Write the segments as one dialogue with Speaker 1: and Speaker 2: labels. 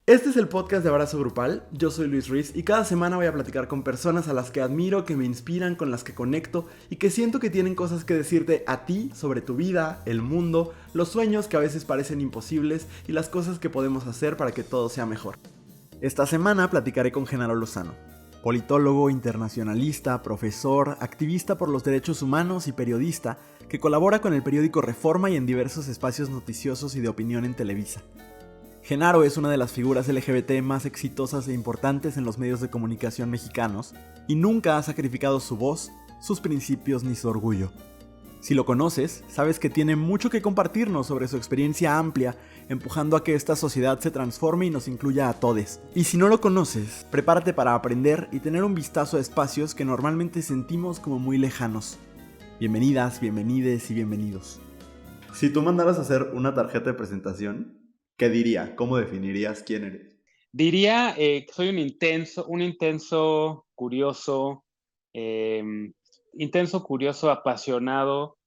Speaker 1: Este es el podcast de Abrazo Grupal, yo soy Luis Ruiz y cada semana voy a platicar con personas a las que admiro, que me inspiran, con las que conecto y que siento que tienen cosas que decirte a ti sobre tu vida, el mundo, los sueños que a veces parecen imposibles y las cosas que podemos hacer para que todo sea mejor. Esta semana platicaré con Genaro Lozano, politólogo, internacionalista, profesor, activista por los derechos humanos y periodista que colabora con el periódico Reforma y en diversos espacios noticiosos y de opinión en Televisa. Genaro es una de las figuras LGBT más exitosas e importantes en los medios de comunicación mexicanos y nunca ha sacrificado su voz, sus principios ni su orgullo. Si lo conoces, sabes que tiene mucho que compartirnos sobre su experiencia amplia, empujando a que esta sociedad se transforme y nos incluya a todes. Y si no lo conoces, prepárate para aprender y tener un vistazo a espacios que normalmente sentimos como muy lejanos. Bienvenidas, bienvenides y bienvenidos. Si tú mandaras a hacer una tarjeta de presentación, ¿qué diría? ¿Cómo definirías quién eres?
Speaker 2: Diría que soy un eh, intenso, curioso, apasionado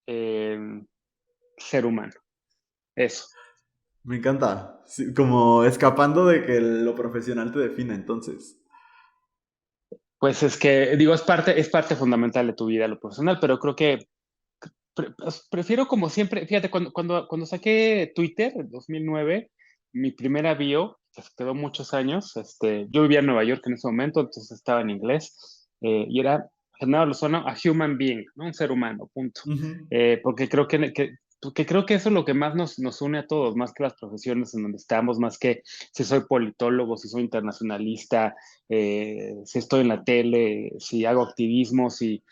Speaker 2: eh, ser humano. Eso.
Speaker 1: Me encanta. Sí, como escapando de que lo profesional te define, entonces.
Speaker 2: Pues es que, digo, es parte fundamental de tu vida, lo profesional, pero creo que prefiero como siempre, fíjate, cuando saqué Twitter en 2009, mi primera bio, que se quedó muchos años, yo vivía en Nueva York en ese momento, entonces estaba en inglés, y era Genaro Lozano, a human being, ¿no? Un ser humano, punto.
Speaker 1: Ujú.
Speaker 2: Porque creo que eso es lo que más nos une a todos, más que las profesiones en donde estamos, más que si soy politólogo, si soy internacionalista, si estoy en la tele, si hago activismo, si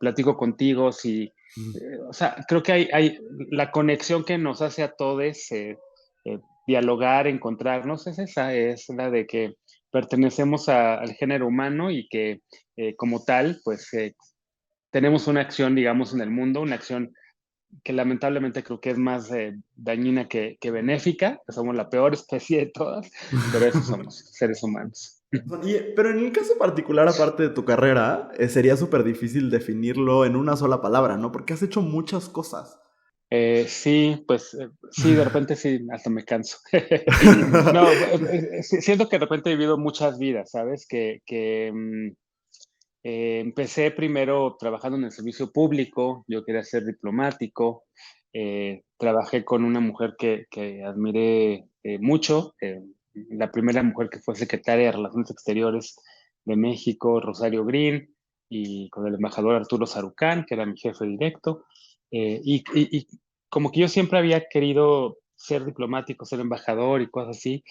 Speaker 2: platico contigo, si o sea, creo que hay la conexión que nos hace a todos dialogar, encontrarnos, es esa, es la de que pertenecemos al género humano y que como tal, pues tenemos una acción, digamos, en el mundo, una acción que lamentablemente creo que es más dañina que benéfica, que somos la peor especie de todas, pero eso somos, seres humanos.
Speaker 1: Pero en el caso particular, aparte de tu carrera, sería súper difícil definirlo en una sola palabra, ¿no? Porque has hecho muchas cosas.
Speaker 2: Sí, pues sí, de repente sí, hasta me canso. No, siento que de repente he vivido muchas vidas, ¿sabes? Empecé primero trabajando en el servicio público, yo quería ser diplomático, trabajé con una mujer que admiré mucho, la primera mujer que fue secretaria de Relaciones Exteriores de México, Rosario Green, y con el embajador Arturo Sarucán, que era mi jefe directo, y como que yo siempre había querido ser diplomático, ser embajador y cosas así,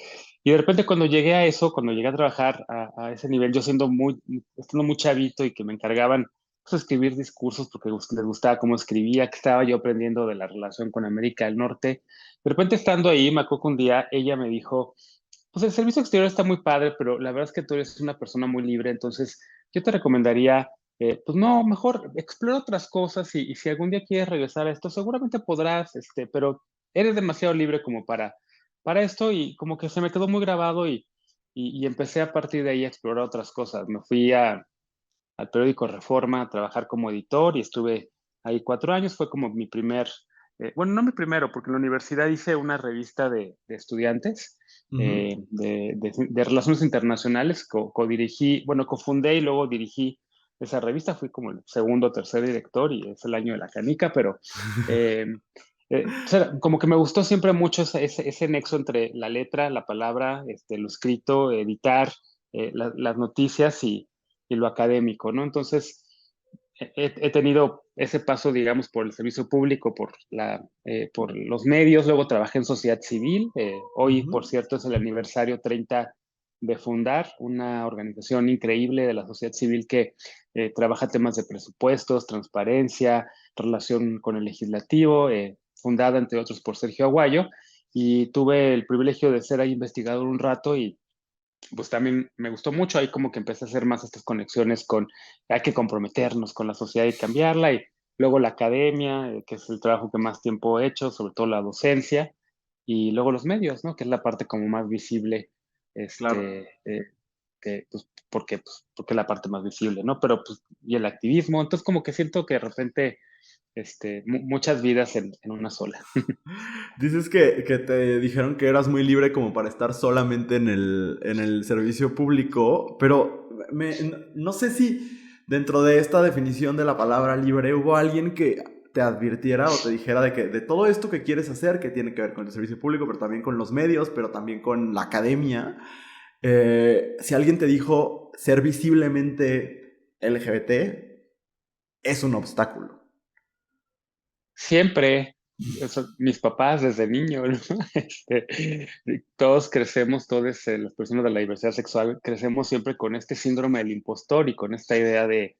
Speaker 2: y de repente cuando llegué a eso, cuando llegué a trabajar a ese nivel, yo estando muy chavito y que me encargaban pues, escribir discursos porque les gustaba cómo escribía, que estaba yo aprendiendo de la relación con América del Norte. De repente estando ahí, me acuerdo que un día ella me dijo, pues el servicio exterior está muy padre, pero la verdad es que tú eres una persona muy libre, entonces yo te recomendaría, pues no, mejor explora otras cosas y si algún día quieres regresar a esto, seguramente podrás, pero eres demasiado libre como para esto y como que se me quedó muy grabado y empecé a partir de ahí a explorar otras cosas. Me fui al periódico Reforma a trabajar como editor y estuve ahí 4 años. Fue como mi primer, bueno, no mi primero, porque en la universidad hice una revista de estudiantes
Speaker 1: Ujú.
Speaker 2: de relaciones internacionales. Codirigí, bueno, cofundé y luego dirigí esa revista. Fui como el segundo o tercer director y es el año de la canica, pero eh, o sea, como que me gustó siempre mucho ese nexo entre la letra, la palabra, lo escrito, editar las noticias y lo académico, ¿no? Entonces, he tenido ese paso, digamos, por el servicio público, por los medios, luego trabajé en sociedad civil. Hoy, por
Speaker 1: Ujú.
Speaker 2: cierto, es el aniversario 30 de fundar una organización increíble de la sociedad civil que trabaja temas de presupuestos, transparencia, relación con el legislativo, fundada, entre otros, por Sergio Aguayo, y tuve el privilegio de ser ahí investigador un rato y pues también me gustó mucho. Ahí como que empecé a hacer más estas conexiones con, hay que comprometernos con la sociedad y cambiarla, y luego la academia, que es el trabajo que más tiempo he hecho, sobre todo la docencia, y luego los medios, ¿no? Que es la parte como más visible,
Speaker 1: Claro.
Speaker 2: porque es la parte más visible, ¿no? Pero pues, y el activismo, entonces como que siento que de repente muchas vidas en una sola.
Speaker 1: Dices que te dijeron que eras muy libre como para estar solamente en el servicio público, pero no sé si dentro de esta definición de la palabra libre hubo alguien que te advirtiera o te dijera de que de todo esto que quieres hacer, que tiene que ver con el servicio público, pero también con los medios, pero también con la academia, si alguien te dijo ser visiblemente LGBT es un obstáculo.
Speaker 2: Siempre, mis papás desde niño, ¿no? Todos crecemos, todas las personas de la diversidad sexual, crecemos siempre con este síndrome del impostor y con esta idea de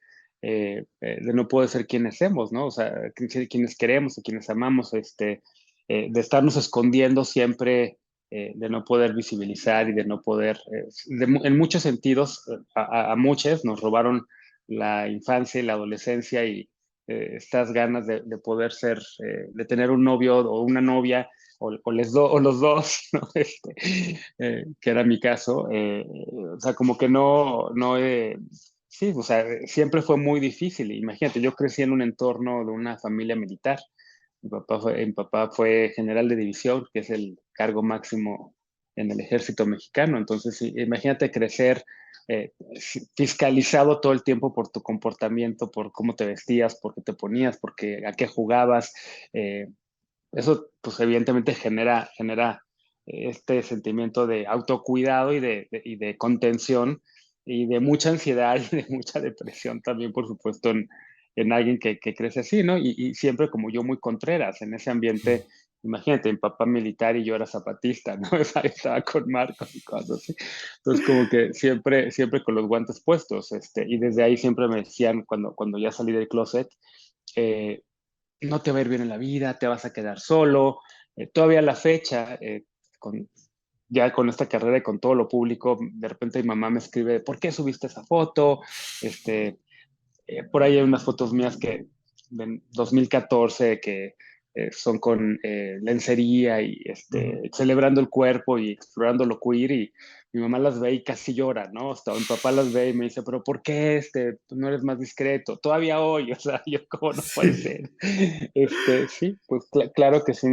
Speaker 2: no poder ser quienes somos, ¿no? O sea, quienes queremos o quienes amamos, de estarnos escondiendo siempre, de no poder visibilizar y de no poder, en muchos sentidos, a muchos nos robaron la infancia y la adolescencia y estas ganas de poder ser, de tener un novio o una novia, o los dos, ¿no? Que era mi caso. O sea, como que sí, o sea, siempre fue muy difícil. Imagínate, yo crecí en un entorno de una familia militar. Mi papá fue general de división, que es el cargo máximo en el ejército mexicano. Entonces, sí, imagínate crecer fiscalizado todo el tiempo por tu comportamiento, por cómo te vestías, por qué te ponías, a qué jugabas. Eh, Eso, pues, evidentemente genera este sentimiento de autocuidado y de contención y de mucha ansiedad y de mucha depresión también, por supuesto, en alguien que crece así, ¿no? Y siempre como yo muy contreras en ese ambiente. Imagínate, mi papá militar y yo era zapatista, ¿no? O sea, estaba con Marcos y cosas así. Entonces, como que siempre con los guantes puestos, y desde ahí siempre me decían, cuando ya salí del closet, eh, no te va a ir bien en la vida, te vas a quedar solo. Todavía a la fecha, con, ya con esta carrera y con todo lo público, de repente mi mamá me escribe, ¿por qué subiste esa foto? Este, por ahí hay unas fotos mías que de 2014 que son con lencería y
Speaker 1: Ujú.
Speaker 2: celebrando el cuerpo y explorando lo queer y mi mamá las ve y casi llora, ¿no? Hasta mi papá las ve y me dice, pero ¿por qué tú no eres más discreto? Todavía hoy, o sea, yo cómo no puede
Speaker 1: Sí,
Speaker 2: ser. Sí, pues claro que sí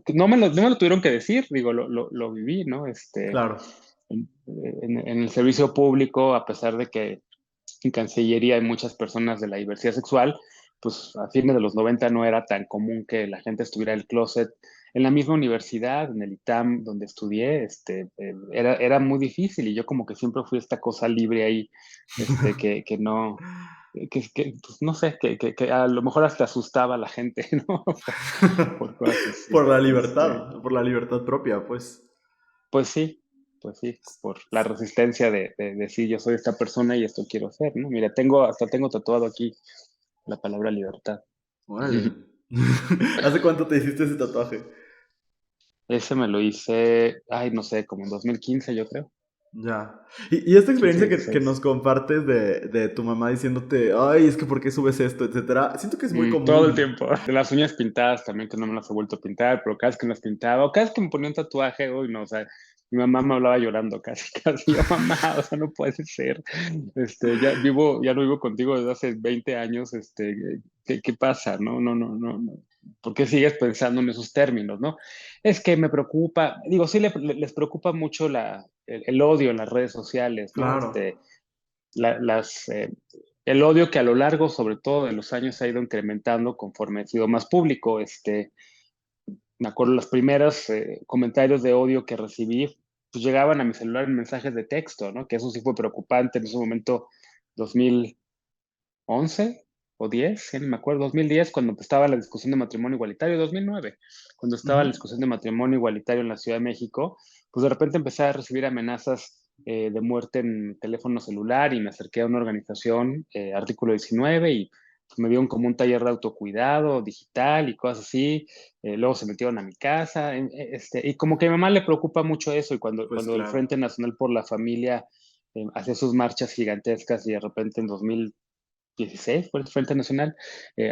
Speaker 2: que no me lo tuvieron que decir, digo, lo viví, ¿no?
Speaker 1: claro.
Speaker 2: En el servicio público, a pesar de que en Cancillería hay muchas personas de la diversidad sexual, pues a fines de los 90 no era tan común que la gente estuviera en el closet. En la misma universidad, en el ITAM, donde estudié, era muy difícil y yo como que siempre fui esta cosa libre ahí, que no, pues, no sé, que a lo mejor hasta asustaba a la gente, ¿no? Por cosas así.
Speaker 1: Por la libertad propia, pues.
Speaker 2: Pues sí, pues sí, por la resistencia de decir yo soy esta persona y esto quiero ser, ¿no? Mira, hasta tengo tatuado aquí la palabra libertad.
Speaker 1: Órale. ¿Hace cuánto te hiciste ese tatuaje?
Speaker 2: Ese me lo hice, ay, no sé, como en 2015, yo creo.
Speaker 1: Ya. Y esta
Speaker 2: 15,
Speaker 1: experiencia que
Speaker 2: 16.
Speaker 1: nos compartes de tu mamá diciéndote, ay, es que ¿por qué subes esto, etcétera? Siento que es muy
Speaker 2: Todo el
Speaker 1: común.
Speaker 2: tiempo. De las uñas pintadas también, que no me las he vuelto a pintar, pero cada vez que me las pintaba, o cada vez que me ponía un tatuaje, uy, no, o sea, mi mamá me hablaba llorando casi, casi, yo, mamá, o sea, no puede ser. Ya no vivo contigo desde hace 20 años, ¿qué pasa? No. ¿Por qué sigues pensando en esos términos, no? Es que me preocupa, digo, sí les preocupa mucho el odio en las redes sociales, ¿no?
Speaker 1: Claro.
Speaker 2: la- las, eh, el odio que a lo largo, sobre todo de los años, se ha ido incrementando conforme ha sido más público. Me acuerdo los primeros comentarios de odio que recibí, pues llegaban a mi celular en mensajes de texto, ¿no? Que eso sí fue preocupante en ese momento, 2011 o 10, ya no me acuerdo, 2010, cuando estaba la discusión de matrimonio igualitario, 2009, cuando estaba
Speaker 1: Ujú.
Speaker 2: la discusión de matrimonio igualitario en la Ciudad de México, pues de repente empecé a recibir amenazas de muerte en teléfono celular y me acerqué a una organización, Artículo 19, y pues, me dieron como un taller de autocuidado digital y cosas así. Luego se metieron a mi casa, y como que a mi mamá le preocupa mucho eso, y
Speaker 1: Pues
Speaker 2: cuando el
Speaker 1: claro.
Speaker 2: Frente Nacional por la Familia hacía sus marchas gigantescas y de repente en 2016 fue el Frente Nacional,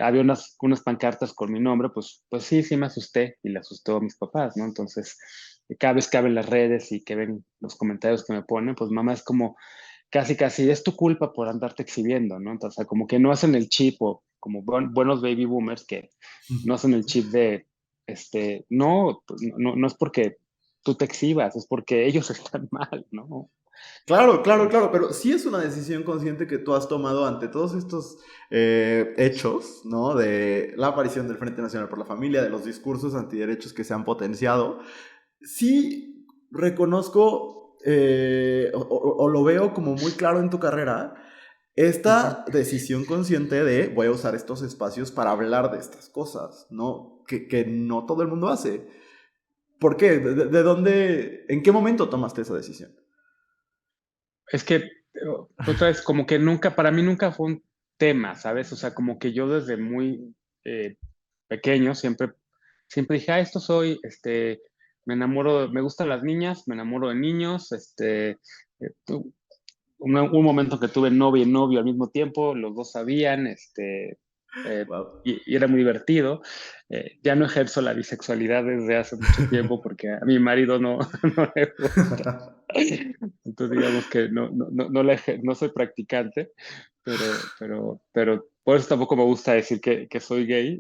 Speaker 2: había unas pancartas con mi nombre, pues sí me asusté y le asustó a mis papás, ¿no? Entonces, cada vez que abren las redes y que ven los comentarios que me ponen, pues mamá es como, casi es tu culpa por andarte exhibiendo, ¿no? Entonces, o sea, como que no hacen el chip o como buenos baby boomers que no hacen el chip de, no, pues, no es porque tú te exhibas, es porque ellos están mal, ¿no?
Speaker 1: Claro, claro,
Speaker 2: Es-
Speaker 1: claro, pero sí es una decisión consciente que tú has tomado ante todos estos hechos, ¿no? De la aparición del Frente Nacional por la Familia, de los discursos antiderechos que se han potenciado. Sí reconozco o lo veo como muy claro en tu carrera,
Speaker 2: Ujú.
Speaker 1: esta decisión consciente de voy a usar estos espacios para hablar de estas cosas, ¿no? Que no todo el mundo hace. ¿Por qué? ¿De dónde, en qué momento tomaste esa decisión?
Speaker 2: Es que, otra vez, como que nunca, para mí nunca fue un tema, ¿sabes? O sea, como que yo desde muy pequeño siempre dije, esto soy, me enamoro, me gustan las niñas, me enamoro de niños, un momento que tuve novia y novio al mismo tiempo, los dos sabían, eh,
Speaker 1: Wow.
Speaker 2: y era muy divertido. Ya no ejerzo la bisexualidad desde hace mucho tiempo porque a mi marido no, no le gusta. Entonces digamos que no soy practicante, pero por eso tampoco me gusta decir que soy gay.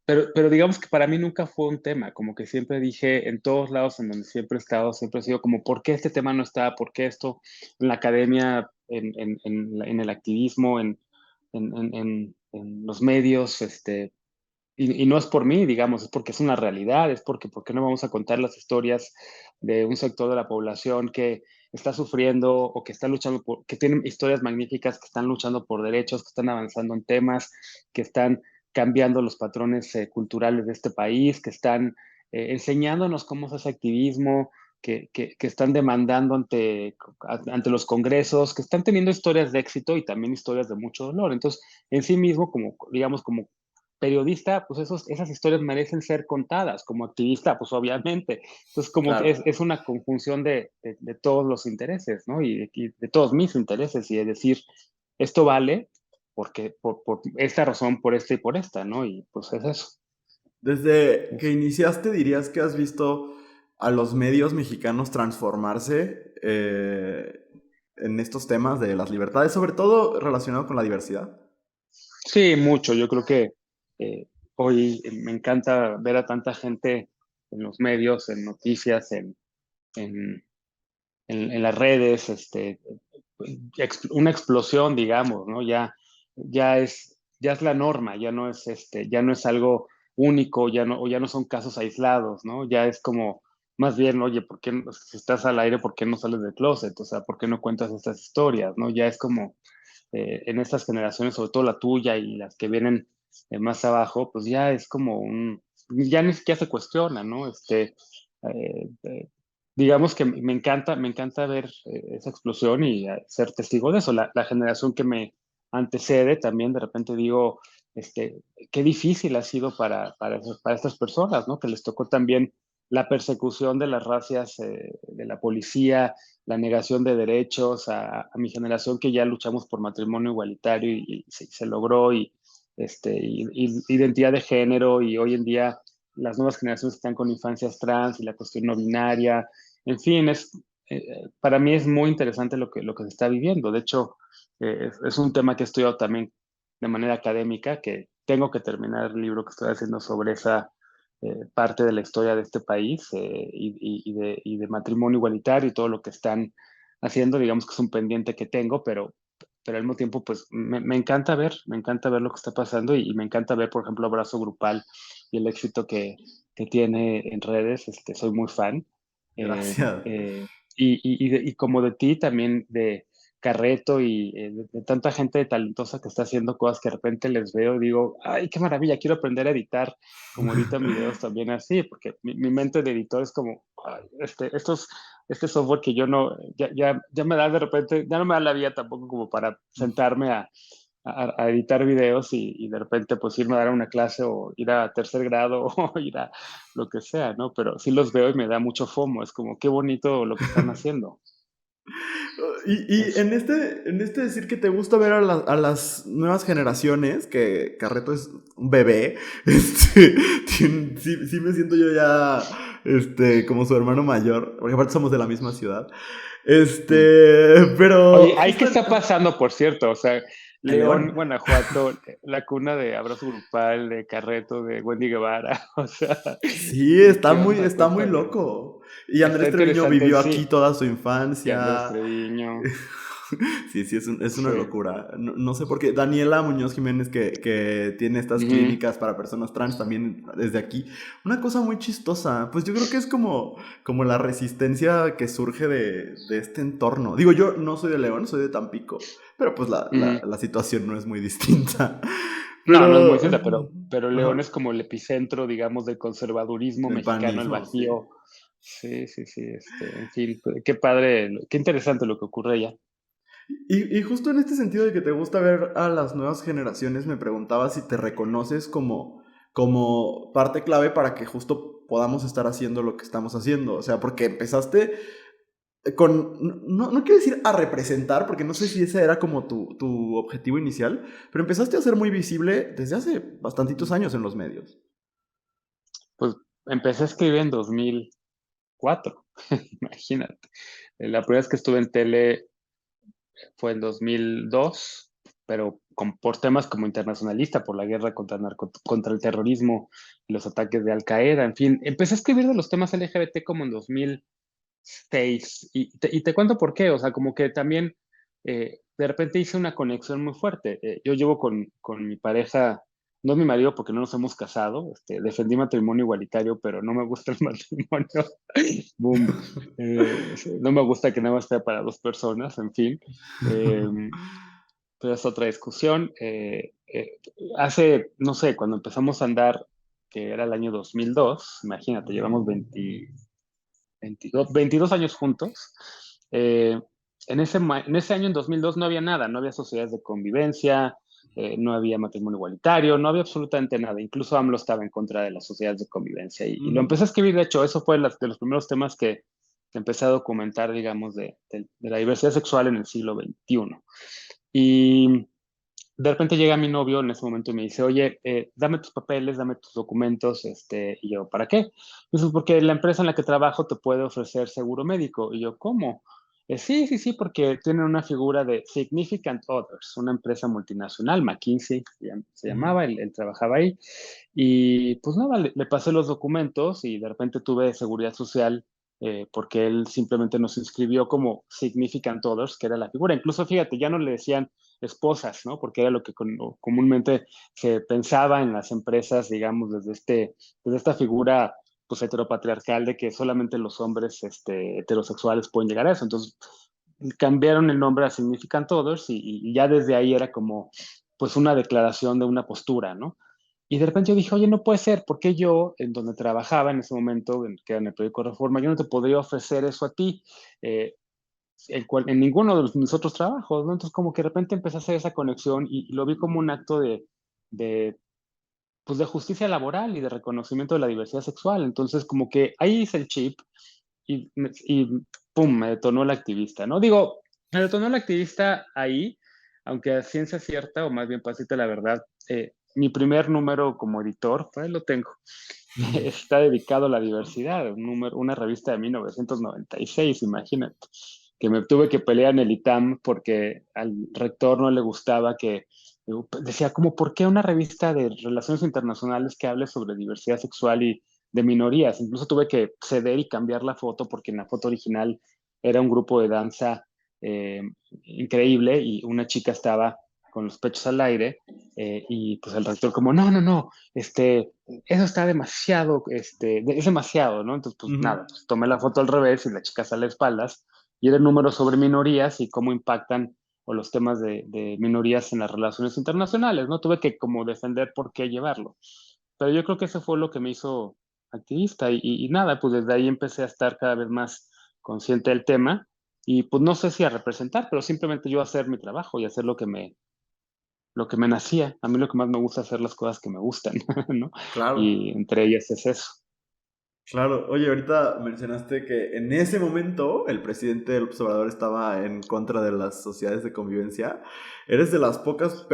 Speaker 2: Pero digamos que para mí nunca fue un tema, como que siempre dije en todos lados en donde siempre he estado, siempre he sido como, ¿por qué este tema no está? ¿Por qué esto en la academia, en el activismo, en los medios, y no es por mí, digamos, es porque es una realidad, es porque, ¿por qué no vamos a contar las historias de un sector de la población que está sufriendo o que está luchando por, que tienen historias magníficas, que están luchando por derechos, que están avanzando en temas, que están cambiando los patrones culturales de este país, que están enseñándonos cómo se hace activismo, que están demandando ante los congresos, que están teniendo historias de éxito y también historias de mucho dolor. Entonces, en sí mismo, como, digamos, como periodista, pues esas historias merecen ser contadas. Como activista, pues obviamente. Entonces, como que
Speaker 1: Claro.
Speaker 2: es una conjunción de todos los intereses, ¿no? Y de todos mis intereses, y de decir, esto vale porque por esta razón, por esta y por esta, ¿no? Y pues es eso.
Speaker 1: Desde que iniciaste, dirías que has visto a los medios mexicanos transformarse en estos temas de las libertades, sobre todo relacionado con la diversidad.
Speaker 2: Sí, mucho. Yo creo que hoy me encanta ver a tanta gente en los medios, en noticias, en, en las redes, una explosión, digamos, ¿no? Ya es la norma, ya no es algo único, o ya no son casos aislados, ¿no? Ya es como, más bien, oye, ¿por qué si estás al aire, por qué no sales del closet? O sea, ¿por qué no cuentas estas historias, ¿no? Ya es como, en estas generaciones, sobre todo la tuya y las que vienen más abajo, pues ya es como ya ni siquiera se cuestiona, ¿no? Eh, eh, digamos que me encanta ver esa explosión y ser testigo de eso. La generación que me antecede también de repente digo, este, qué difícil ha sido para estas personas, ¿no? Que les tocó también la persecución de las racias, de la policía, la negación de derechos, a mi generación que ya luchamos por matrimonio igualitario y se logró, y identidad de género, y hoy en día las nuevas generaciones están con infancias trans y la cuestión no binaria. En fin, para mí es muy interesante lo que se está viviendo. De hecho, es un tema que he estudiado también de manera académica, que tengo que terminar el libro que estoy haciendo sobre esa parte de la historia de este país, y de matrimonio igualitario y todo lo que están haciendo. Digamos que es un pendiente que tengo, pero al mismo tiempo, pues me encanta ver lo que está pasando, y me encanta ver, por ejemplo, Abrazo Grupal y el éxito que tiene en redes. Soy muy fan. Eh,
Speaker 1: Gracias.
Speaker 2: y como de ti también, de Carreto, y de tanta gente talentosa que está haciendo cosas que de repente les veo y digo, ay, qué maravilla, quiero aprender a editar como editan videos también así, porque mi mente de editor es como, ay, este software que yo no, ya me da de repente, ya no me da la vida tampoco como para sentarme a editar videos, y de repente pues irme a dar una clase o ir a tercer grado o ir a lo que sea, ¿no? Pero sí los veo y me da mucho FOMO, es como, qué bonito lo que están haciendo.
Speaker 1: Y
Speaker 2: Es,
Speaker 1: en este decir que te gusta ver a las nuevas generaciones, que Carreto es un bebé, sí, sí me siento yo ya como su hermano mayor, porque aparte somos de la misma ciudad.
Speaker 2: Mm.
Speaker 1: Pero
Speaker 2: Oye, ¿ahí
Speaker 1: justo
Speaker 2: qué está pasando, por cierto? O sea,
Speaker 1: en
Speaker 2: León,
Speaker 1: León.
Speaker 2: Guanajuato, la cuna de Abrazo Grupal, de Carreto, de Wendy Guevara. O sea,
Speaker 1: Sí,
Speaker 2: ¿qué onda?
Speaker 1: está muy
Speaker 2: Cuéntame.
Speaker 1: loco. Y
Speaker 2: Está
Speaker 1: Andrés Treviño
Speaker 2: interesante,
Speaker 1: vivió aquí
Speaker 2: sí.
Speaker 1: toda su
Speaker 2: Y Andrés
Speaker 1: infancia.
Speaker 2: Treviño.
Speaker 1: Sí, sí, es una
Speaker 2: Sí.
Speaker 1: locura. No, no sé por qué. Daniela Muñoz Jiménez, que tiene estas
Speaker 2: Ujú.
Speaker 1: clínicas para personas trans también desde aquí. Una cosa muy chistosa. Pues yo creo que es como la resistencia que surge de este entorno. Digo, yo no soy de León, soy de Tampico. Pero pues
Speaker 2: Ujú.
Speaker 1: la situación no es muy distinta.
Speaker 2: No, no es muy
Speaker 1: Pero...
Speaker 2: cierta, pero León
Speaker 1: Ajá.
Speaker 2: es como el epicentro, digamos, del conservadurismo
Speaker 1: Del
Speaker 2: mexicano, el
Speaker 1: panismo, sí.
Speaker 2: Bajío. Sí, sí, sí, en fin, qué padre, qué interesante lo que ocurre allá.
Speaker 1: Y justo en este sentido de que te gusta ver a las nuevas generaciones, me preguntaba si te reconoces como parte clave para que justo podamos estar haciendo lo que estamos haciendo. O sea, porque empezaste no quiero decir a representar, porque no sé si ese era como tu objetivo inicial, pero empezaste a ser muy visible desde hace bastantitos años en los medios.
Speaker 2: Pues empecé a escribir en 2004, imagínate. La primera vez que estuve en tele fue en 2002, pero por temas como internacionalista, por la guerra contra el terrorismo y los ataques de Al Qaeda, en fin. Empecé a escribir de los temas LGBT como en 2006 y te cuento por qué, o sea, como que también de repente hice una conexión muy fuerte. Yo llevo con mi pareja, no es mi marido porque no nos hemos casado, defendí matrimonio igualitario, pero no me gusta el matrimonio. Boom. No me gusta que nada más sea para dos personas, en fin. Eh, pero es otra discusión. Hace, no sé, cuando empezamos a andar, que era el año 2002, imagínate, llevamos 22 años juntos. Eh, en ese año, en 2002, no había nada, no había sociedades de convivencia, no había matrimonio igualitario, no había absolutamente nada. Incluso AMLO estaba en contra de las sociedades de convivencia. Y lo
Speaker 1: Ujú.
Speaker 2: empecé a escribir, de hecho, eso fue de los primeros temas que empecé a documentar, digamos, de la diversidad sexual en el siglo XXI. Y de repente llega mi novio en ese momento y me dice, oye, dame tus papeles, dame tus documentos, y yo, ¿para qué? Dice, porque la empresa en la que trabajo te puede ofrecer seguro médico. Y yo, ¿cómo? Sí, sí, sí, porque tienen una figura de Significant Others, una empresa multinacional, McKinsey se
Speaker 1: Ujú.
Speaker 2: llamaba, él trabajaba ahí. Y pues nada, le pasé los documentos y de repente tuve seguridad social porque él simplemente nos inscribió como Significant Others, que era la figura. Incluso, fíjate, ya no le decían esposas, ¿no? Porque era lo que comúnmente se pensaba en las empresas, digamos, desde esta figura pues heteropatriarcal de que solamente los hombres heterosexuales pueden llegar a eso. Entonces cambiaron el nombre a Significant Others y ya desde ahí era como pues una declaración de una postura, ¿no? Y de repente yo dije, oye, no puede ser, porque yo, en donde trabajaba en ese momento, que era en el proyecto de Reforma, yo no te podría ofrecer eso a ti. Eh, en ninguno de mis otros trabajos, ¿no? Entonces, como que de repente empecé a hacer esa conexión y lo vi como un acto de, pues de justicia laboral y de reconocimiento de la diversidad sexual. Entonces, como que ahí hice el chip y pum, me detonó el activista, ¿no? Digo, me detonó el activista ahí, aunque a ciencia cierta, o más bien pasita la verdad, mi primer número como editor, pues ahí lo tengo, está dedicado a la diversidad, una revista de 1996, imagínate, que me tuve que pelear en el ITAM porque al rector no le gustaba que, decía como, ¿por qué una revista de relaciones internacionales que hable sobre diversidad sexual y de minorías? Incluso tuve que ceder y cambiar la foto porque en la foto original era un grupo de danza eh, increíble y una chica estaba con los pechos al aire y pues el rector como, no, no, no, eso está demasiado, es demasiado, ¿no? Entonces, pues
Speaker 1: Ujú.
Speaker 2: nada, pues tomé la foto al revés y la chica sale a espaldas y era el número sobre minorías y cómo impactan o los temas de minorías en las relaciones internacionales, ¿no? Tuve que como defender por qué llevarlo. Pero yo creo que eso fue lo que me hizo activista y nada, pues desde ahí empecé a estar cada vez más consciente del tema y pues no sé si a representar, pero simplemente yo hacer mi trabajo y hacer lo que me nacía. A mí lo que más me gusta es hacer las cosas que me gustan, ¿no?
Speaker 1: Claro.
Speaker 2: Y entre ellas es eso.
Speaker 1: Claro, oye, ahorita mencionaste que en ese momento el presidente López Obrador estaba en contra de las sociedades de convivencia. Eres de las pocas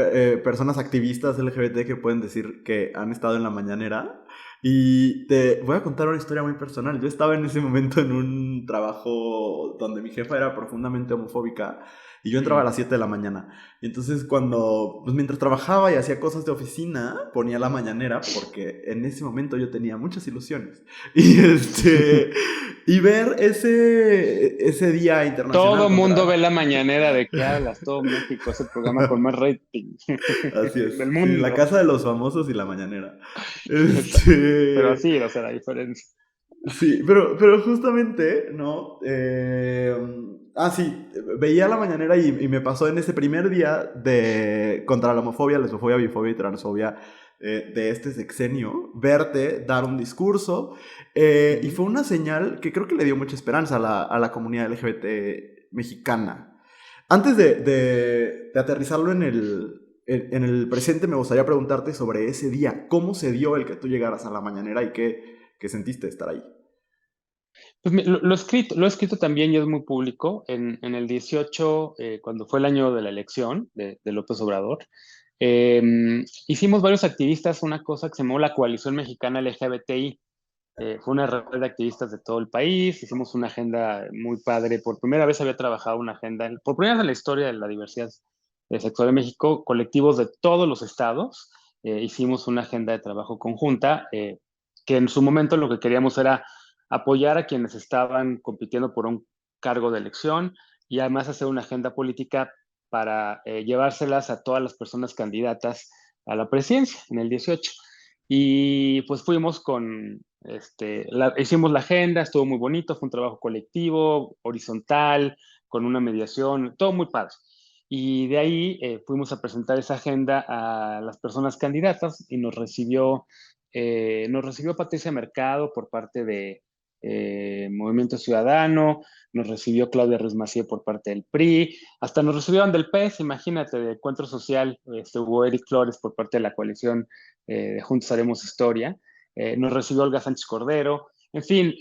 Speaker 1: personas activistas LGBT que pueden decir que han estado en la mañanera. Y te voy a contar una historia muy personal. Yo estaba en ese momento en un trabajo donde mi jefa era profundamente homofóbica y yo entraba a
Speaker 2: Mm.
Speaker 1: las 7 de la mañana. Y entonces cuando, pues mientras trabajaba y hacía cosas de oficina, ponía la mañanera porque en ese momento yo tenía muchas ilusiones. Y y ver ese día internacional
Speaker 2: Todo mundo ve
Speaker 1: contra...
Speaker 2: la mañanera, ¿de qué hablas? Todo México es el programa con más rating
Speaker 1: Así
Speaker 2: del
Speaker 1: es, sí, la
Speaker 2: mundo.
Speaker 1: casa de los famosos y la mañanera.
Speaker 2: Exacto. Pero
Speaker 1: Este,
Speaker 2: así, o sea, la diferencia.
Speaker 1: Sí, pero justamente, ¿no? Sí, veía la mañanera y me pasó en ese primer día de contra la homofobia, lesbofobia, bifobia y transfobia de este sexenio, verte dar un discurso y
Speaker 2: Ujú.
Speaker 1: fue una señal que creo que le dio mucha esperanza a la comunidad LGBT mexicana. Antes de aterrizarlo en el presente, me gustaría preguntarte sobre ese día, ¿cómo se dio el que tú llegaras a la mañanera y qué sentiste estar ahí?
Speaker 2: Pues lo he escrito también y es muy público. En el 18, cuando fue el año de la elección de López Obrador, eh, hicimos varios activistas una cosa que se llamó la Coalición Mexicana LGBTI. Fue una red de activistas de todo el país, hicimos una agenda muy padre. Por primera vez había trabajado una agenda, por primera vez en la historia de la diversidad sexual en México, colectivos de todos los estados, hicimos una agenda de trabajo conjunta, que en su momento lo que queríamos era apoyar a quienes estaban compitiendo por un cargo de elección y además hacer una agenda política para llevárselas a todas las personas candidatas a la presidencia en el 18. Y pues fuimos con, hicimos la agenda, estuvo muy bonito, fue un trabajo colectivo, horizontal, con una mediación, todo muy padre. Y de ahí fuimos a presentar esa agenda a las personas candidatas y nos recibió Patricia Mercado por parte de Movimiento Ciudadano, nos recibió Claudia Ruiz Massieu por parte del PRI, hasta nos recibieron del PES, imagínate, de Encuentro Social, hubo Eric Flores por parte de la coalición de Juntos Haremos Historia, nos recibió Olga Sánchez Cordero, en fin,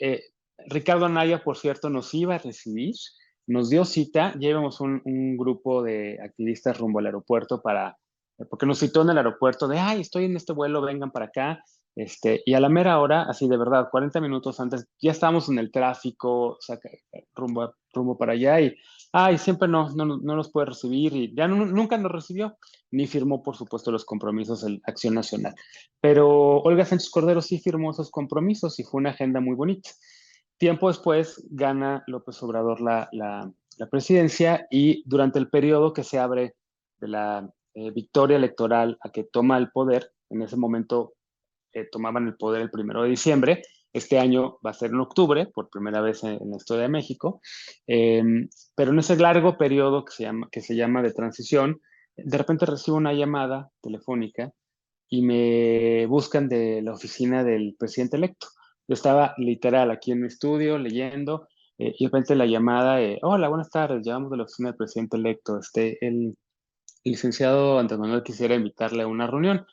Speaker 2: Ricardo Anaya, por cierto, nos iba a recibir, nos dio cita, llevamos un grupo de activistas rumbo al aeropuerto porque nos citó en el aeropuerto de, ay, estoy en este vuelo, vengan para acá, y a la mera hora, así de verdad, 40 minutos antes, ya estábamos en el tráfico, o sea, rumbo para allá y, ay, siempre no nos puede recibir y ya nunca nos recibió, ni firmó, por supuesto, los compromisos de Acción Nacional. Pero Olga Sánchez Cordero sí firmó esos compromisos y fue una agenda muy bonita. Tiempo después gana López Obrador la presidencia y durante el periodo que se abre de la victoria electoral a que toma el poder, en ese momento tomaban el poder el 1 de diciembre. Este año va a ser en octubre, por primera vez en la historia de México. Eh, pero en ese largo periodo que se llama de transición, de repente recibo una llamada telefónica y me buscan de la oficina del presidente electo. Yo estaba literal aquí en mi estudio leyendo y de repente la llamada, hola, buenas tardes, llamamos de la oficina del presidente electo. El licenciado Andrés Manuel quisiera invitarle a una reunión.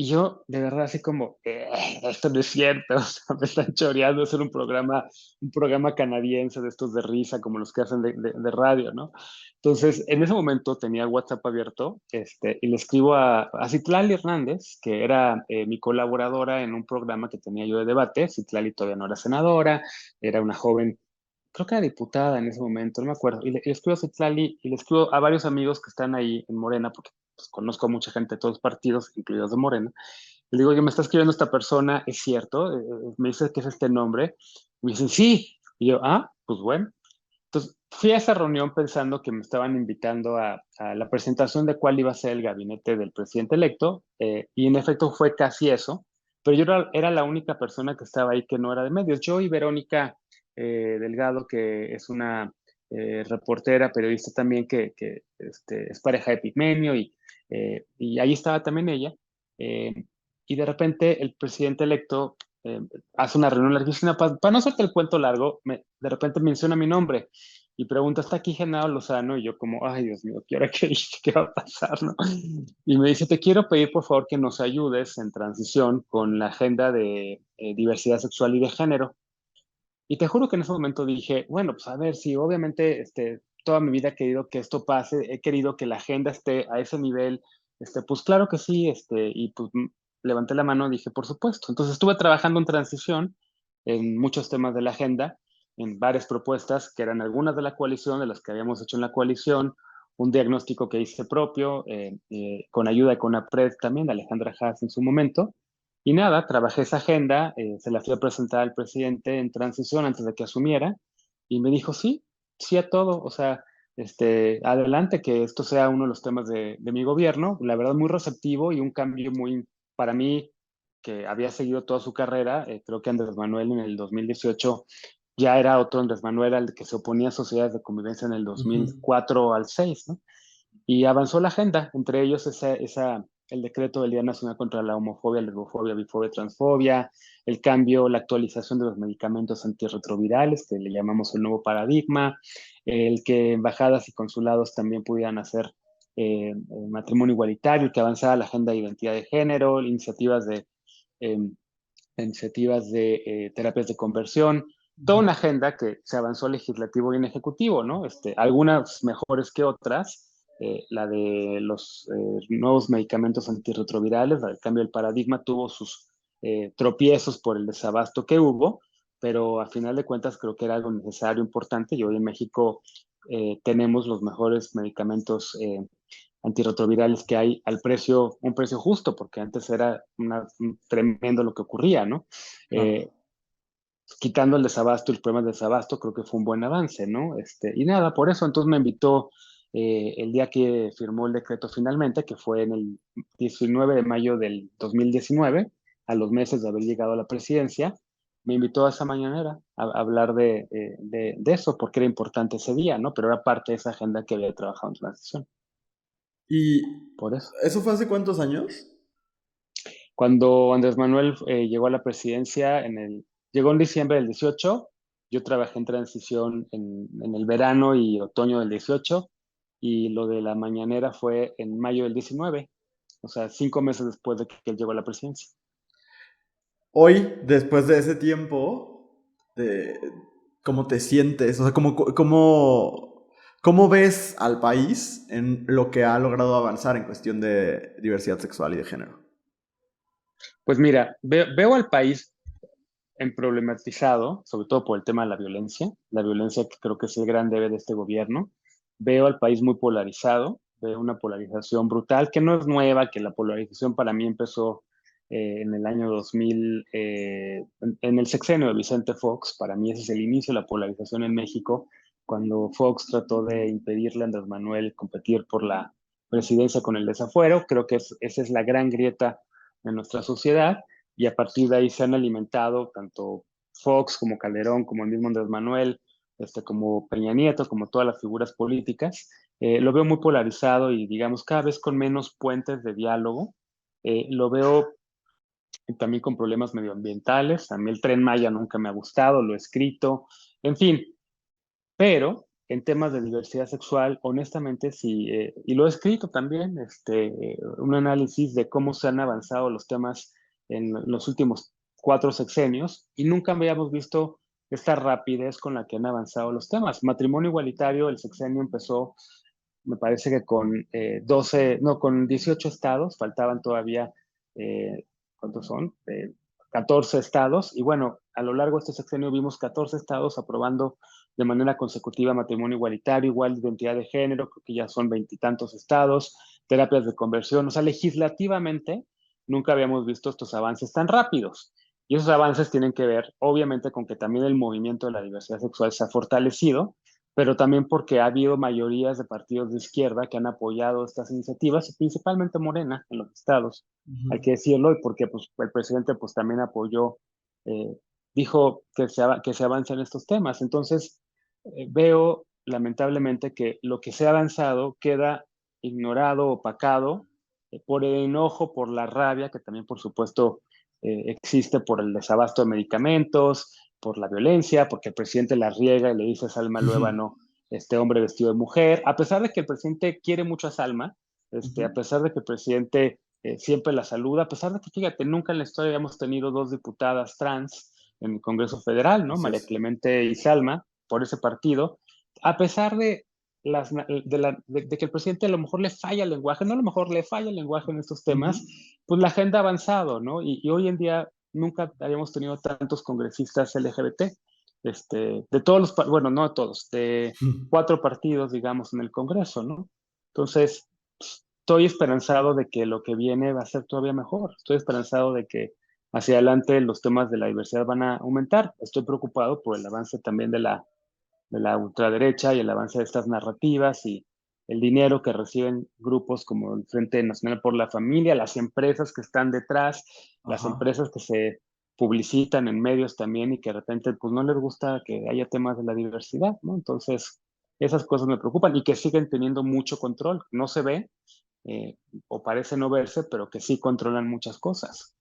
Speaker 2: Y yo, de verdad, así como, esto no es cierto, o sea, me están choreando hacer un programa canadiense de estos de risa, como los que hacen de radio, ¿no? Entonces, en ese momento tenía el WhatsApp abierto, y le escribo a Citlali Hernández, que era mi colaboradora en un programa que tenía yo de debate. Citlali todavía no era senadora, era una joven, creo que era diputada en ese momento, no me acuerdo. Y le escribo a Citlali y le escribo a varios amigos que están ahí en Morena, porque pues, conozco a mucha gente de todos los partidos, incluidos de Morena. Le digo, yo me está escribiendo esta persona, ¿es cierto? Me dice que es este nombre. Me dicen, sí. Y yo, pues bueno. Entonces, fui a esa reunión pensando que me estaban invitando a la presentación de cuál iba a ser el gabinete del presidente electo, y en efecto fue casi eso, pero yo era la única persona que estaba ahí que no era de medios. Yo y Verónica Delgado, que es una reportera, periodista también, que es pareja de Pigmenio, y ahí estaba también ella. eh, y de repente el presidente electo hace una reunión larguísima. Para no hacerte el cuento largo, de repente menciona mi nombre y pregunta, ¿está aquí Genaro Lozano? Y yo como, ay, Dios mío, ¿qué hora qué dije? ¿Qué va a pasar, no? Y me dice, te quiero pedir, por favor, que nos ayudes en transición con la agenda de diversidad sexual y de género. Y te juro que en ese momento dije, bueno, pues a ver, sí, obviamente toda mi vida he querido que esto pase, he querido que la agenda esté a ese nivel, pues claro que sí, y pues levanté la mano y dije, por supuesto. Entonces estuve trabajando en transición en muchos temas de la agenda, en varias propuestas que eran algunas de la coalición, de las que habíamos hecho en la coalición, un diagnóstico que hice propio, con ayuda de CONAPRED también, de Alejandra Haas en su momento. Y nada, trabajé esa agenda, se la fui a presentar al presidente en transición antes de que asumiera, y me dijo sí, sí a todo, o sea, adelante, que esto sea uno de los temas de mi gobierno, la verdad muy receptivo y un cambio muy, para mí, que había seguido toda su carrera, creo que Andrés Manuel en el 2018 ya era otro Andrés Manuel al que se oponía a sociedades de convivencia en el
Speaker 1: Ujú.
Speaker 2: 2004 al 6, ¿no? Y avanzó la agenda, entre ellos el decreto del Día Nacional contra la Homofobia, Lesbofobia, Bifobia, Transfobia, el cambio, la actualización de los medicamentos antirretrovirales, que le llamamos el nuevo paradigma, el que embajadas y consulados también pudieran hacer matrimonio igualitario, que avanzara la agenda de identidad de género, eh, iniciativas de terapias de conversión, toda una agenda que se avanzó legislativo y en ejecutivo, ¿no? Algunas mejores que otras, la de los nuevos medicamentos antirretrovirales, el cambio del paradigma tuvo sus tropiezos por el desabasto que hubo, pero a final de cuentas creo que era algo necesario, importante, y hoy en México tenemos los mejores medicamentos antirretrovirales que hay al precio, un precio justo, porque antes era tremendo lo que ocurría, ¿no?
Speaker 1: Claro.
Speaker 2: Eh, Quitando el desabasto y el problema del desabasto, creo que fue un buen avance, ¿no? Y nada, por eso entonces me invitó el día que firmó el decreto finalmente, que fue en el 19 de mayo del 2019, a los meses de haber llegado a la presidencia, me invitó a esa mañanera a hablar de eso, porque era importante ese día, ¿no? Pero era parte de esa agenda que había trabajado en transición,
Speaker 1: ¿Y
Speaker 2: por eso.
Speaker 1: eso fue hace cuántos años?
Speaker 2: Cuando Andrés Manuel llegó a la presidencia, llegó en diciembre del 18, yo trabajé en transición en el verano y otoño del 18, y lo de la mañanera fue en mayo del 19, o sea, 5 meses después de que él llegó a la presidencia.
Speaker 1: Hoy, después de ese tiempo, ¿cómo te sientes? O sea, ¿cómo ves al país en lo que ha logrado avanzar en cuestión de diversidad sexual y de género?
Speaker 2: Pues mira, veo al país en problematizado, sobre todo por el tema de la violencia que creo que es el gran debe de este gobierno. Veo al país muy polarizado, veo una polarización brutal, que no es nueva, que la polarización para mí empezó en el año 2000, en el sexenio de Vicente Fox. Para mí ese es el inicio de la polarización en México, cuando Fox trató de impedirle a Andrés Manuel competir por la presidencia con el desafuero. Creo que esa es la gran grieta en nuestra sociedad, y a partir de ahí se han alimentado tanto Fox como Calderón, como el mismo Andrés Manuel, como Peña Nieto, como todas las figuras políticas. Lo veo muy polarizado y, digamos, cada vez con menos puentes de diálogo. Lo veo también con problemas medioambientales. A mí el Tren Maya nunca me ha gustado, lo he escrito, en fin, pero en temas de diversidad sexual, honestamente, sí, y lo he escrito también, un análisis de cómo se han avanzado los temas en los últimos 4 sexenios, y nunca habíamos visto esta rapidez con la que han avanzado los temas. Matrimonio igualitario, el sexenio empezó, me parece que con 12, no, con 18 estados, faltaban todavía, ¿cuántos son? 14 estados, y bueno, a lo largo de este sexenio vimos 14 estados aprobando de manera consecutiva matrimonio igualitario, igual de identidad de género, creo que ya son veintitantos estados, terapias de conversión, o sea, legislativamente nunca habíamos visto estos avances tan rápidos. Y esos avances tienen que ver, obviamente, con que también el movimiento de la diversidad sexual se ha fortalecido, pero también porque ha habido mayorías de partidos de izquierda que han apoyado estas iniciativas, principalmente Morena en los estados, hay
Speaker 1: Ujú.
Speaker 2: que decirlo, y porque pues, el presidente pues, también apoyó, eh, dijo que se avance en estos temas. Entonces, veo lamentablemente que lo que se ha avanzado queda ignorado, opacado, por el enojo, por la rabia, que también por supuesto existe por el desabasto de medicamentos, por la violencia, porque el presidente la riega y le dice a Salma Luébano, este hombre vestido de mujer, a pesar de que el presidente quiere mucho a Salma, a
Speaker 1: Ujú.
Speaker 2: pesar de que el presidente siempre la saluda, a pesar de que, fíjate, nunca en la historia habíamos tenido dos diputadas trans en el Congreso Federal, ¿no?
Speaker 1: Así
Speaker 2: María
Speaker 1: es.
Speaker 2: Clemente y Salma, por ese partido, a pesar de que el presidente a lo mejor le falla el lenguaje, no a lo mejor le falla el lenguaje en estos temas,
Speaker 1: Ujú.
Speaker 2: pues la agenda ha avanzado, ¿no? Y hoy en día nunca habíamos tenido tantos congresistas LGBT, de todos bueno, no de todos, de 4 partidos, digamos, en el Congreso, ¿no? Entonces, estoy esperanzado de que lo que viene va a ser todavía mejor. Estoy esperanzado de que hacia adelante los temas de la diversidad van a aumentar. Estoy preocupado por el avance también de la ultraderecha y el avance de estas narrativas y el dinero que reciben grupos como el Frente Nacional por la Familia, las empresas que están detrás, las
Speaker 1: Ajá.
Speaker 2: empresas que se publicitan en medios también y que de repente pues no les gusta que haya temas de la diversidad, ¿no? Entonces, esas cosas me preocupan y que siguen teniendo mucho control. No se ve, eh, o parece no verse, pero que sí controlan muchas cosas.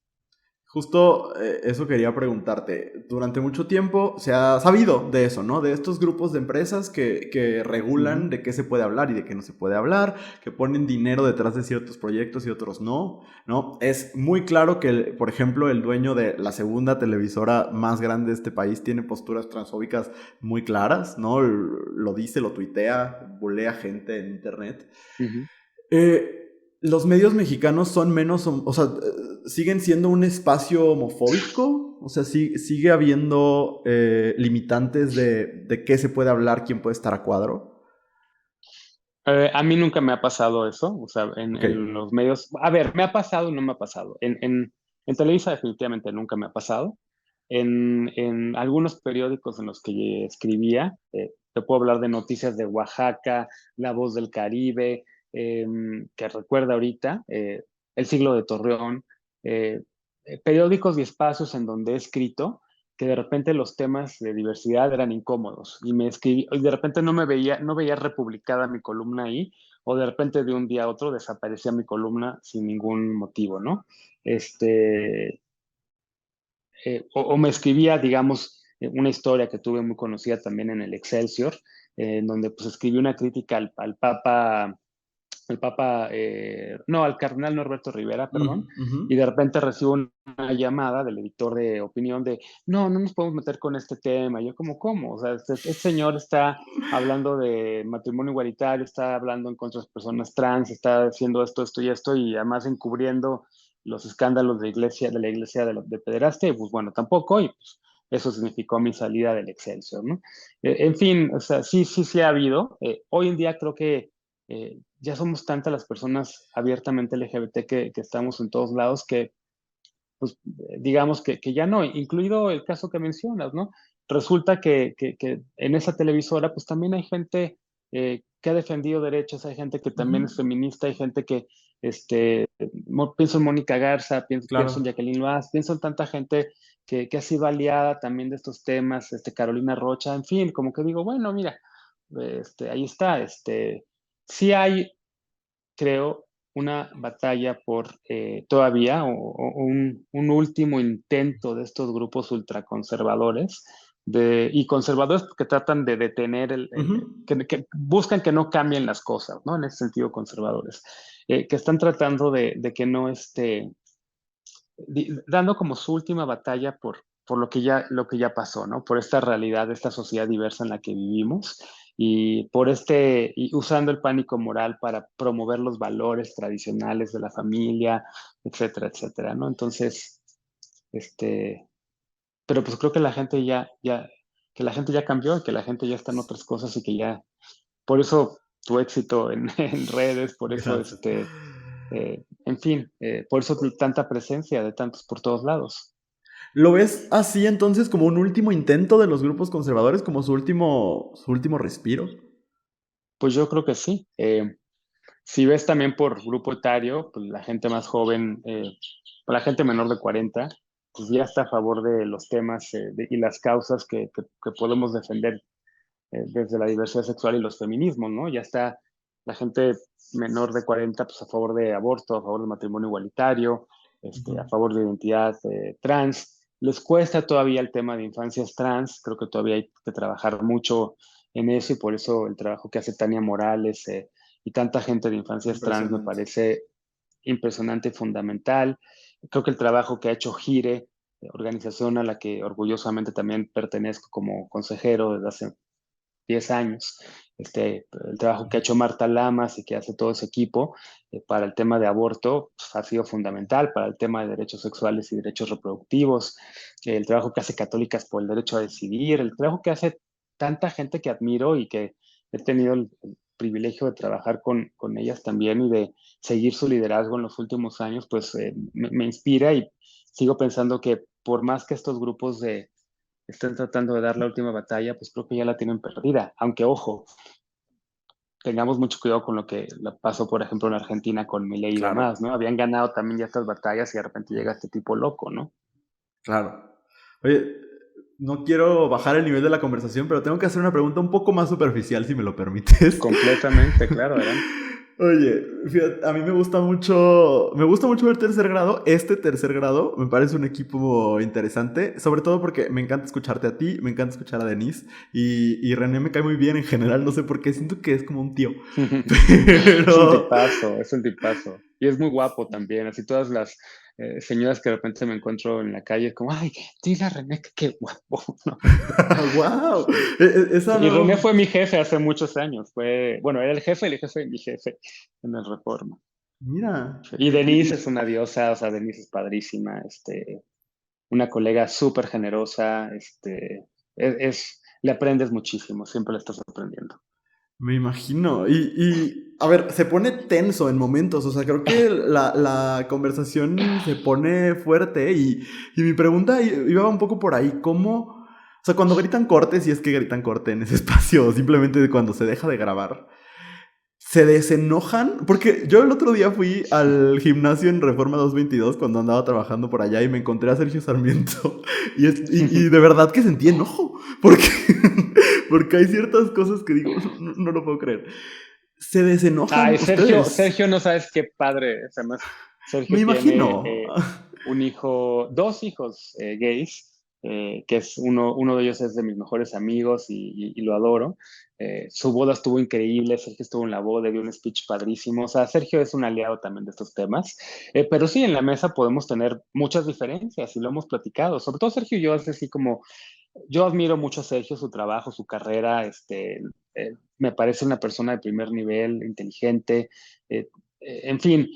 Speaker 1: Justo eso quería preguntarte. Durante mucho tiempo se ha sabido de eso, ¿no? De estos grupos de empresas que regulan
Speaker 2: Ujú.
Speaker 1: de qué se puede hablar y de qué no se puede hablar, que ponen dinero detrás de ciertos proyectos y otros no, ¿no? Es muy claro que, por ejemplo, el dueño de la segunda televisora más grande de este país tiene posturas transfóbicas muy claras, ¿no? Lo dice, lo tuitea, bulea gente en internet.
Speaker 2: Ujú.
Speaker 1: Los medios mexicanos son menos, o sea, siguen siendo un espacio homofóbico, o sea, sigue habiendo limitantes de qué se puede hablar, quién puede estar a cuadro.
Speaker 2: A mí nunca me ha pasado eso, o sea,
Speaker 1: Ok.
Speaker 2: en los medios, a ver, me ha pasado y no me ha pasado. En Televisa definitivamente nunca me ha pasado. En algunos periódicos en los que escribía, te puedo hablar de Noticias de Oaxaca, La Voz del Caribe, que recuerda ahorita, El Siglo de Torreón, eh, periódicos y espacios en donde he escrito que de repente los temas de diversidad eran incómodos y de repente no veía republicada mi columna ahí, o de repente de un día a otro desaparecía mi columna sin ningún motivo, ¿no? Este, o me escribía, digamos, una historia que tuve muy conocida también en el Excelsior, en donde pues escribí una crítica al Papa, no, al cardenal Norberto Rivera, perdón,
Speaker 1: Ujú.
Speaker 2: y de repente recibo una llamada del editor de opinión de, no, no nos podemos meter con este tema. Y yo como, ¿cómo? O sea, este señor está hablando de matrimonio igualitario, está hablando en contra de las personas trans, está haciendo esto, esto y esto, y además encubriendo los escándalos de la iglesia de pederastia, y pues bueno, tampoco, y pues eso significó mi salida del Excelsior, ¿no? En fin, o sea, sí, sí, sí ha habido. Hoy en día creo que ya somos tantas las personas abiertamente LGBT que estamos en todos lados que, pues, digamos que ya no, incluido el caso que mencionas, ¿no? Resulta que en esa televisora, pues también hay gente que ha defendido derechos, hay gente que
Speaker 1: Ujú.
Speaker 2: también es feminista, hay gente que, pienso en Mónica Garza, pienso en
Speaker 1: Claro.
Speaker 2: Jacqueline Vaz, pienso en tanta gente que ha sido aliada también de estos temas, Carolina Rocha, en fin, como que digo, bueno, mira, ahí está, sí hay, creo, una batalla por todavía, o un último intento de estos grupos ultraconservadores y conservadores que tratan de detener,
Speaker 1: Ujú.
Speaker 2: que buscan que no cambien las cosas, ¿no? En ese sentido, conservadores, que están tratando de que no dando como su última batalla por lo que ya pasó, ¿no? Por esta realidad, esta sociedad diversa en la que vivimos y y usando el pánico moral para promover los valores tradicionales de la familia, etcétera, etcétera, ¿no? Entonces, este, pero pues creo que que la gente ya cambió y que la gente ya está en otras cosas y que ya, por eso tu éxito en, en redes, por eso,
Speaker 1: Gracias.
Speaker 2: en fin, por eso tanta presencia de tantos por todos lados.
Speaker 1: ¿Lo ves así entonces como un último intento de los grupos conservadores, como su último respiro?
Speaker 2: Pues yo creo que sí. Si ves también por grupo etario, pues la gente más joven, la gente menor de 40, pues ya está a favor de los temas y las causas que podemos defender desde la diversidad sexual y los feminismos, ¿no? Ya está la gente menor de 40 pues a favor de aborto, a favor del matrimonio igualitario,
Speaker 1: Ujú.
Speaker 2: a favor de identidad trans. Les cuesta todavía el tema de infancias trans, creo que todavía hay que trabajar mucho en eso y por eso el trabajo que hace Tania Morales y tanta gente de infancias trans me
Speaker 1: Impresionante.
Speaker 2: parece impresionante y fundamental. Creo que el trabajo que ha hecho Gire, organización a la que orgullosamente también pertenezco como consejero desde hace 10 años, el trabajo que ha hecho Marta Lamas y que hace todo ese equipo para el tema de aborto pues, ha sido fundamental para el tema de derechos sexuales y derechos reproductivos, el trabajo que hace Católicas por el derecho a decidir, el trabajo que hace tanta gente que admiro y que he tenido el privilegio de trabajar con ellas también y de seguir su liderazgo en los últimos años, pues me inspira y sigo pensando que por más que estos grupos estén tratando de dar la última batalla, pues creo que ya la tienen perdida. Aunque, ojo, tengamos mucho cuidado con lo que pasó, por ejemplo, en Argentina con Milei y
Speaker 1: Claro,
Speaker 2: demás, ¿no? Habían ganado también ya estas batallas y de repente llega este tipo loco, ¿no?
Speaker 1: claro. Oye, no quiero bajar el nivel de la conversación, pero tengo que hacer una pregunta un poco más superficial, si me lo permites.
Speaker 2: Completamente, claro, adelante.
Speaker 1: Oye, fíjate, a mí me gusta mucho el tercer grado. Este tercer grado me parece un equipo interesante, sobre todo porque me encanta escucharte a ti, me encanta escuchar a Denise y René me cae muy bien en general, no sé por qué, siento que es como un tío.
Speaker 2: Es un
Speaker 1: Pero,
Speaker 2: tipazo, es un tipazo. Y es muy guapo también. Así todas las señoras que de repente me encuentro en la calle, como, ay, dile a René que qué guapo, ¿no?
Speaker 1: wow, esa
Speaker 2: Y René
Speaker 1: no,
Speaker 2: fue mi jefe hace muchos años. Bueno, era el jefe de mi jefe en el Reforma.
Speaker 1: mira,
Speaker 2: Y Denise es una diosa, o sea, Denise es padrísima, una colega súper generosa, le aprendes muchísimo, siempre le estás aprendiendo.
Speaker 1: me imagino. A ver, se pone tenso en momentos. O sea, creo que la conversación se pone fuerte. Y mi pregunta iba un poco por ahí. ¿Cómo? O sea, cuando gritan corte, si es que gritan corte en ese espacio, o simplemente cuando se deja de grabar, se desenojan. Porque yo el otro día fui al gimnasio en Reforma 222 cuando andaba trabajando por allá y me encontré a Sergio Sarmiento. Y de verdad que sentí enojo. Porque, porque hay ciertas cosas que digo, no lo puedo creer. Se desenojan
Speaker 2: Ay, Sergio,
Speaker 1: ustedes.
Speaker 2: Sergio, no sabes qué padre. Además,
Speaker 1: Me
Speaker 2: Sergio tiene
Speaker 1: imagino.
Speaker 2: un hijo, dos hijos gays, que es uno de ellos es de mis mejores amigos y lo adoro. Su boda estuvo increíble, Sergio estuvo en la boda, dio un speech padrísimo. O sea, Sergio es un aliado también de estos temas. Pero sí, en la mesa podemos tener muchas diferencias y lo hemos platicado. Sobre todo Sergio y yo, es así como yo admiro mucho a Sergio, su trabajo, su carrera, me parece una persona de primer nivel, inteligente, eh, en fin,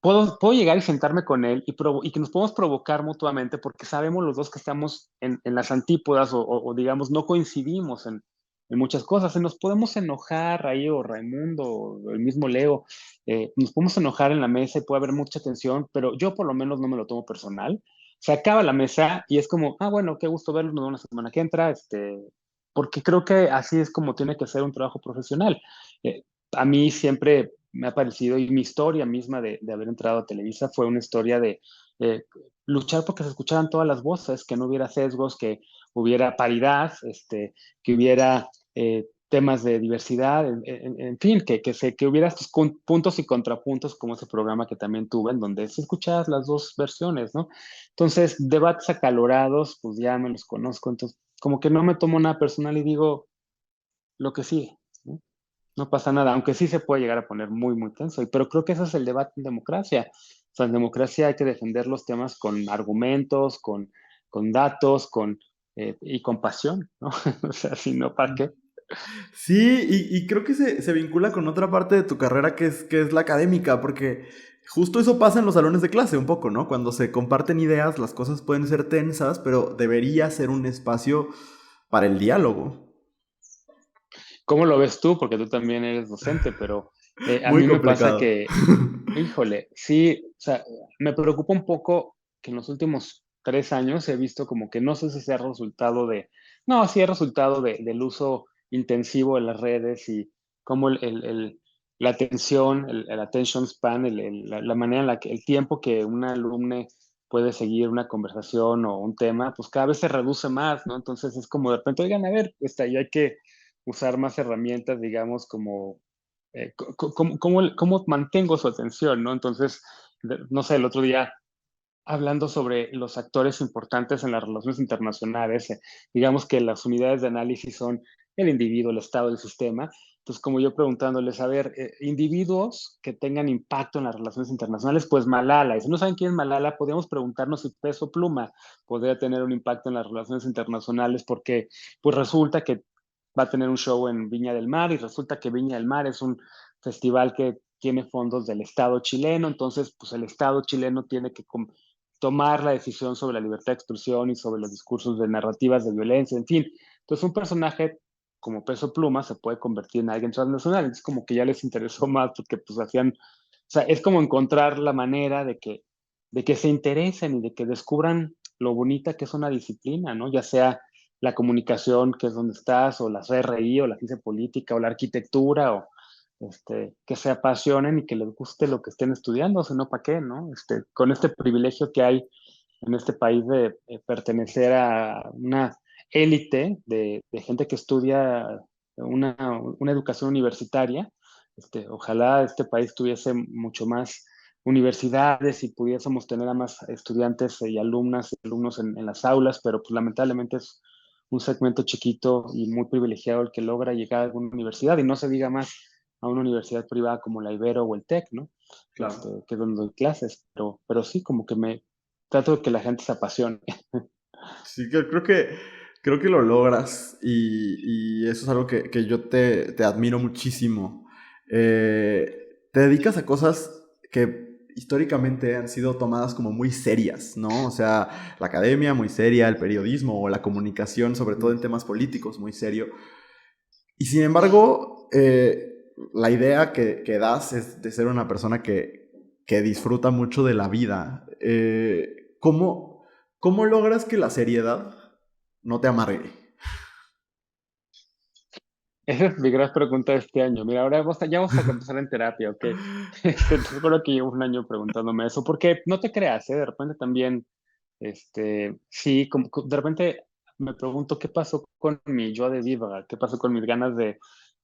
Speaker 2: puedo llegar y sentarme con él y que nos podemos provocar mutuamente porque sabemos los dos que estamos en las antípodas o, digamos, no coincidimos en muchas cosas. Y nos podemos enojar ahí, o Raimundo, o el mismo Leo, nos podemos enojar en la mesa y puede haber mucha tensión, pero yo por lo menos no me lo tomo personal. Se acaba la mesa y es como, ah, bueno, qué gusto verlos, nos vemos la semana que entra, porque creo que así es como tiene que ser un trabajo profesional. Eh, a mí siempre me ha parecido, y mi historia misma de haber entrado a Televisa fue una historia de eh, luchar porque se escucharan todas las voces, que no hubiera sesgos, que hubiera paridad, que hubiera temas de diversidad, en fin, que hubiera estos puntos y contrapuntos como ese programa que también tuve, en donde se escuchaban las dos versiones, ¿no? Entonces, debates acalorados, pues ya me los conozco, entonces como que no me tomo nada personal y digo lo que sigue, ¿no? No pasa nada, aunque sí se puede llegar a poner muy, muy tenso, pero creo que ese es el debate en democracia. O sea, en democracia hay que defender los temas con argumentos, con datos, y con pasión, ¿no? O sea, si no, ¿para qué?
Speaker 1: Sí, y creo que se vincula con otra parte de tu carrera que es la académica, porque justo eso pasa en los salones de clase un poco, ¿no? Cuando se comparten ideas, las cosas pueden ser tensas, pero debería ser un espacio para el diálogo.
Speaker 2: ¿Cómo lo ves tú? Porque tú también eres docente, pero a
Speaker 1: Muy
Speaker 2: mí me pasa
Speaker 1: complicado.
Speaker 2: que, híjole, sí, o sea, me preocupa un poco que en los últimos 3 años he visto como que no sé si sea resultado no, sí es resultado del uso intensivo de las redes y cómo la atención, el attention span, la manera en la que el tiempo que una alumne puede seguir una conversación o un tema, pues cada vez se reduce más, ¿no? Entonces es como de repente, oigan, a ver, ya hay que usar más herramientas, digamos, como cómo mantengo su atención, ¿no? Entonces, no sé, el otro día hablando sobre los actores importantes en las relaciones internacionales, digamos que las unidades de análisis son el individuo, el Estado, el sistema. Entonces, como yo preguntándoles, a ver, individuos que tengan impacto en las relaciones internacionales, pues Malala. Y si no saben quién es Malala, podríamos preguntarnos si Peso Pluma podría tener un impacto en las relaciones internacionales, porque pues resulta que va a tener un show en Viña del Mar y resulta que Viña del Mar es un festival que tiene fondos del Estado chileno, entonces pues el Estado chileno tiene que tomar la decisión sobre la libertad de expresión y sobre los discursos de narrativas de violencia, en fin. Entonces un personaje como Peso Pluma se puede convertir en alguien transnacional, es como que ya les interesó más porque pues hacían, o sea, es como encontrar la manera de que se interesen y de que descubran lo bonita que es una disciplina, ¿no? Ya sea la comunicación, que es donde estás, o las RI, o la ciencia política, o la arquitectura, o que se apasionen y que les guste lo que estén estudiando, o sea, no para qué, ¿no? Con este privilegio que hay en este país de pertenecer a una élite de gente que estudia una, una educación universitaria. Ojalá este país tuviese mucho más universidades y pudiésemos tener a más estudiantes y alumnas y alumnos en las aulas, pero pues lamentablemente es un segmento chiquito y muy privilegiado el que logra llegar a alguna universidad y no se diga más a una universidad privada como la Ibero o el TEC, ¿no?
Speaker 1: Claro.
Speaker 2: Que es donde doy clases, pero sí, como que me trato de que la gente se apasione.
Speaker 1: Sí, creo que lo logras y eso es algo que yo te admiro muchísimo. Te dedicas a cosas que históricamente han sido tomadas como muy serias, ¿no? O sea, la academia muy seria, el periodismo o la comunicación, sobre todo en temas políticos, muy serio. Y sin embargo, la idea que das es de ser una persona que disfruta mucho de la vida. ¿Cómo logras que la seriedad no te amargue?
Speaker 2: Esa es mi gran pregunta de este año. Mira, ahora ya vamos a empezar en terapia, ¿ok? Te recuerdo que llevo un año preguntándome eso, porque no te creas, ¿eh? De repente también, sí, de repente me pregunto qué pasó con mi yo de diva, qué pasó con mis ganas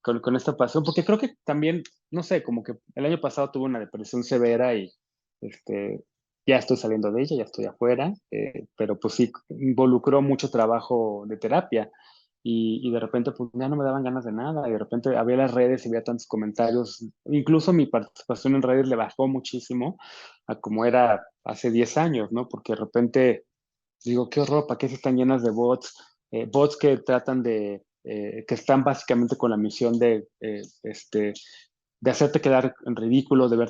Speaker 2: con esta pasión, porque creo que también, no sé, como que el año pasado tuve una depresión severa y, ya estoy saliendo de ella, ya estoy afuera, pero pues sí, involucró mucho trabajo de terapia y de repente pues ya no me daban ganas de nada y de repente había las redes y veía tantos comentarios, incluso mi participación en redes le bajó muchísimo a como era hace 10 años, ¿no? Porque de repente digo, qué horror, ¿para qué se están llenas de bots? Bots que tratan que están básicamente con la misión de hacerte quedar en ridículo, de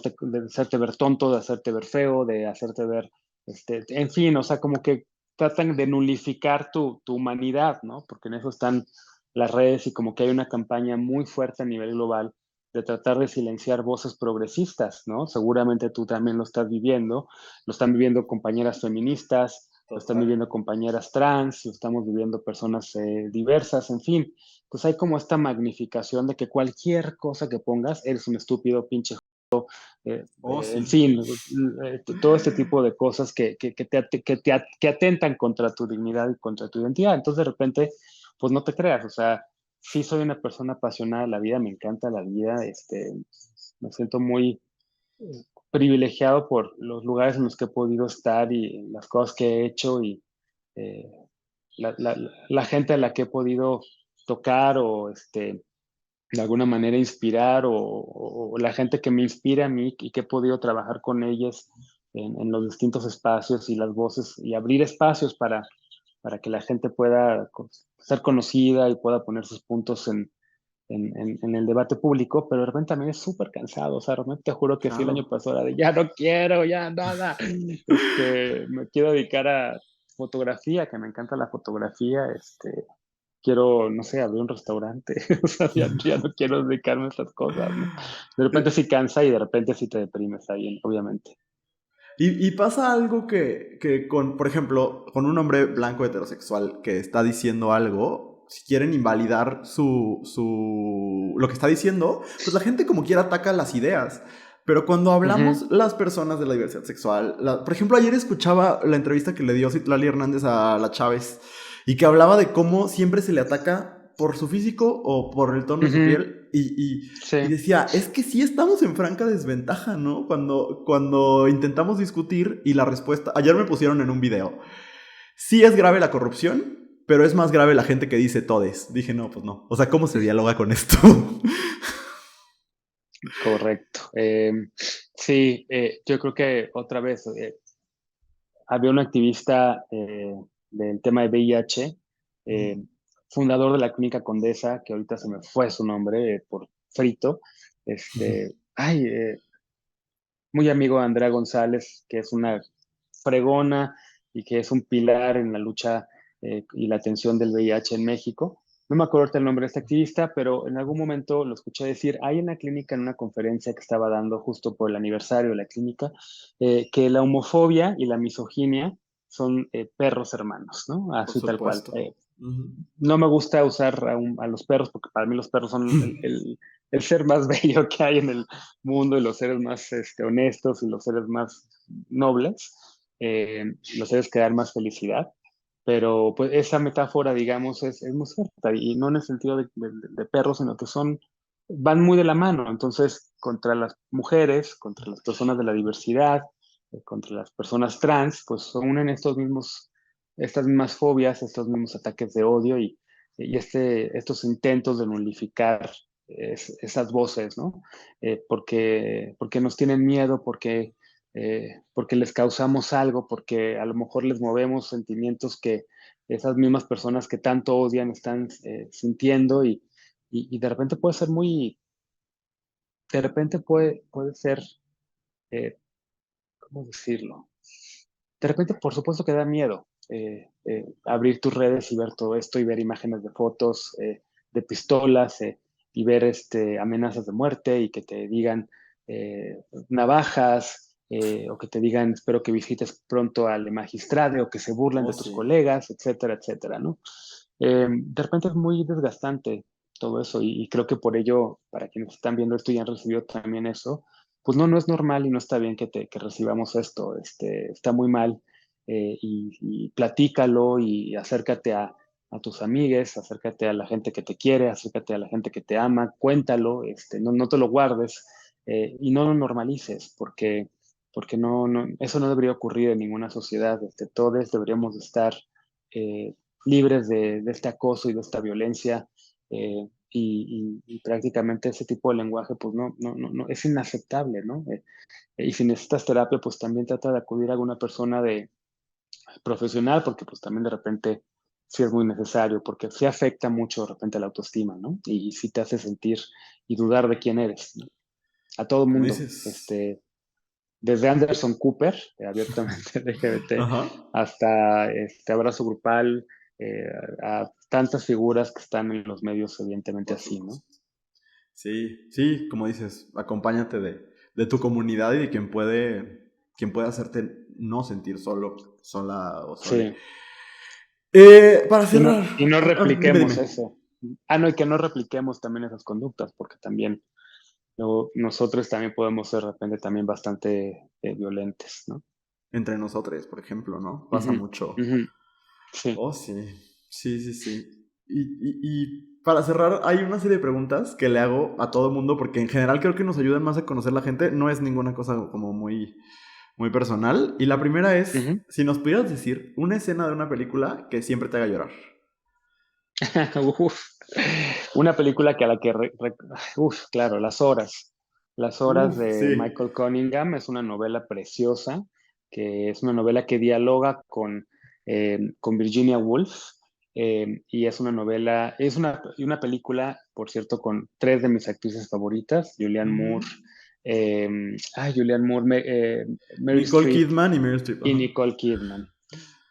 Speaker 2: hacerte ver tonto, de hacerte ver feo, de hacerte ver, en fin, o sea, como que tratan de nulificar tu humanidad, ¿no? Porque en eso están las redes y como que hay una campaña muy fuerte a nivel global de tratar de silenciar voces progresistas, ¿no? Seguramente tú también lo están viviendo compañeras feministas, lo están
Speaker 1: Total.
Speaker 2: viviendo compañeras trans, lo estamos viviendo personas diversas, en fin. Pues hay como esta magnificación de que cualquier cosa que pongas, eres un estúpido, pinche,
Speaker 1: Oh,
Speaker 2: en
Speaker 1: sí.
Speaker 2: fin, todo este tipo de cosas que atentan contra tu dignidad y contra tu identidad. Entonces, de repente, pues no te creas, o sea, sí soy una persona apasionada de la vida, me encanta la vida, me siento muy privilegiado por los lugares en los que he podido estar y las cosas que he hecho y eh, la gente a la que he podido tocar o de alguna manera inspirar o la gente que me inspira a mí y que he podido trabajar con ellas en los distintos espacios y las voces y abrir espacios para que la gente pueda ser conocida y pueda poner sus puntos en el debate público, pero de repente también es súper cansado, o sea, realmente te juro que sí, el año
Speaker 1: Claro.
Speaker 2: pasado era de ya no quiero, ya nada, me quiero dedicar a fotografía, que me encanta la fotografía, quiero, no sé, abrir un restaurante, o sea, ya no quiero dedicarme a esas cosas, ¿no? De repente sí cansa y de repente sí te deprimes ahí, obviamente.
Speaker 1: Y pasa algo que con, por ejemplo, con un hombre blanco heterosexual que está diciendo algo, si quieren invalidar lo que está diciendo, pues la gente como quiera ataca las ideas. Pero cuando
Speaker 2: Ujú,
Speaker 1: hablamos las personas de la diversidad sexual, por ejemplo, ayer escuchaba la entrevista que le dio Citlali Hernández a la Chávez y que hablaba de cómo siempre se le ataca por su físico o por el tono de su
Speaker 2: ujú,
Speaker 1: piel y
Speaker 2: sí.
Speaker 1: decía, es que sí estamos en franca desventaja, ¿no? Cuando intentamos discutir y la respuesta, ayer me pusieron en un video, sí es grave la corrupción, pero es más grave la gente que dice todes. Dije, no, pues no. O sea, ¿cómo se dialoga con esto?
Speaker 2: Correcto. Sí, yo creo que otra vez, había un activista del tema de VIH, eh, fundador de la Clínica Condesa, que ahorita se me fue su nombre por frito, ay, muy amigo de Andrea González, que es una fregona y que es un pilar en la lucha y la atención del VIH en México. No me acuerdo ahorita el nombre de este activista, pero en algún momento lo escuché decir, hay en la clínica, en una conferencia que estaba dando justo por el aniversario de la clínica, que la homofobia y la misoginia son perros hermanos, ¿no?
Speaker 1: Por
Speaker 2: Así tal cual.
Speaker 1: supuesto. Ujú.
Speaker 2: No me gusta usar a los perros porque para mí los perros son el ser más bello que hay en el mundo y los seres más honestos y los seres más nobles, los seres que dan más felicidad. Pero pues esa metáfora, digamos, es muy cierta y no en el sentido de perros, sino que van muy de la mano. Entonces, contra las mujeres, contra las personas de la diversidad, contra las personas trans, pues se unen estas mismas fobias, estos mismos ataques de odio y estos intentos de nulificar esas voces, ¿no? Porque nos tienen miedo, porque les causamos algo, porque a lo mejor les movemos sentimientos que esas mismas personas que tanto odian están sintiendo y de repente puede ser, eh, ¿cómo decirlo? De repente, por supuesto que da miedo abrir tus redes y ver todo esto y ver imágenes de fotos de pistolas y ver amenazas de muerte y que te digan navajas o que te digan espero que visites pronto al magistrado o que se burlan
Speaker 1: Oh,
Speaker 2: de tus
Speaker 1: sí.
Speaker 2: colegas, etcétera, etcétera, ¿no? De repente es muy desgastante todo eso y creo que por ello, para quienes están viendo esto y han recibido también eso, pues no es normal y no está bien que recibamos esto, está muy mal y platícalo y acércate a tus amigues, acércate a la gente que te quiere, acércate a la gente que te ama, cuéntalo, no te lo guardes y no lo normalices porque eso no debería ocurrir en ninguna sociedad, todos deberíamos de estar libres de este acoso y de esta violencia. Y prácticamente ese tipo de lenguaje, pues no, es inaceptable, ¿no? Y si necesitas terapia, pues también trata de acudir a alguna persona de profesional, porque pues también de repente sí es muy necesario, porque sí afecta mucho de repente la autoestima, ¿no? Y sí te hace sentir y dudar de quién eres, ¿no? A todo
Speaker 1: Como
Speaker 2: mundo,
Speaker 1: dices.
Speaker 2: desde Anderson Cooper, abiertamente LGBT,
Speaker 1: Ajá.
Speaker 2: hasta este abrazo grupal, eh, a tantas figuras que están en los medios, evidentemente
Speaker 1: Por
Speaker 2: así, ¿no?
Speaker 1: supuesto. Sí, sí, como dices, acompáñate de tu comunidad y de quien puede hacerte no sentir solo, sola o sole.
Speaker 2: Sí.
Speaker 1: Para cerrar,
Speaker 2: Y no
Speaker 1: dime,
Speaker 2: repliquemos
Speaker 1: dime.
Speaker 2: eso. Ah, no, y que no repliquemos también esas conductas, porque también luego nosotros también podemos ser de repente también bastante violentes, ¿no?
Speaker 1: Entre nosotros, por ejemplo, ¿no? Pasa
Speaker 2: Ujú,
Speaker 1: mucho.
Speaker 2: ujú, sí.
Speaker 1: Oh, sí, sí, sí, sí. Y para cerrar, hay una serie de preguntas que le hago a todo mundo porque en general creo que nos ayudan más a conocer la gente. No es ninguna cosa como muy personal. Y la primera es,
Speaker 2: Ujú.
Speaker 1: si nos pudieras decir una escena de una película que siempre te haga llorar.
Speaker 2: Uf. Una película que a la que, uf, claro, Las Horas. Las Horas de
Speaker 1: Sí.
Speaker 2: Michael Cunningham es una novela preciosa, que es una novela que dialoga con Virginia Woolf, y es una novela, una película, por cierto, con tres de mis actrices favoritas,
Speaker 1: Ujú.
Speaker 2: Julianne Moore, Meryl
Speaker 1: Nicole
Speaker 2: Streep
Speaker 1: Kidman y Meryl Streep,
Speaker 2: y
Speaker 1: ajá.
Speaker 2: Nicole Kidman.